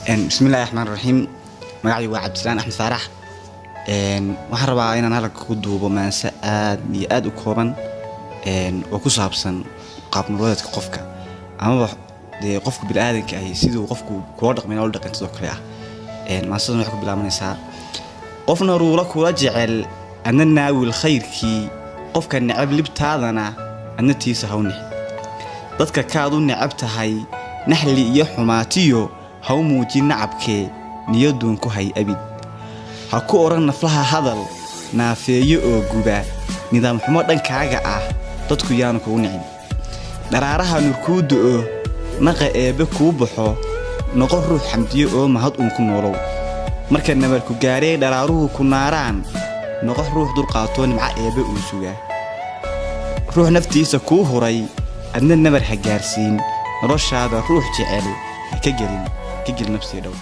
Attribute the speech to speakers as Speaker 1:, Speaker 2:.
Speaker 1: بسم الله الرحمن الرحيم. magacaygu waa Cabdilaan Axmed Faarax waxaan rabaa inaan halka ku duubo maanse aad iyo aad u kooban oo ku saabsan qaab nololeedka qofka ama qofka bini'aadamka ah sidoo qofku kula dhaqmay nolol dhaqantiisa oo kale ah maansadan waxay ku bilaabanaysaa qofna ruula kula jecel annana wil khayrkii qofka necab libtaadana annatiisa hawni dadka kaad u necab tahay naxli iyo xumaatiyo haw muujin nacabkee niyadun ku hay abid ha ku oran naflaha hadal naafeeyo oo guba nidaam xumo dhankaaga ah dadku yaanu ku nicin daraaraha nurkuudu oo naqa eebe ku baxo noqo ruux xamdiyo oo mahad uu ku noolow marka nabar ku gaaray daraaruhu ku naaraan noqo ruux dul qaato nimca eebe uu sugaa ruux naftiisa ku huray adna nabar ha gaarsiin noloshaada ruux jecel ka gelin nafsiga dhow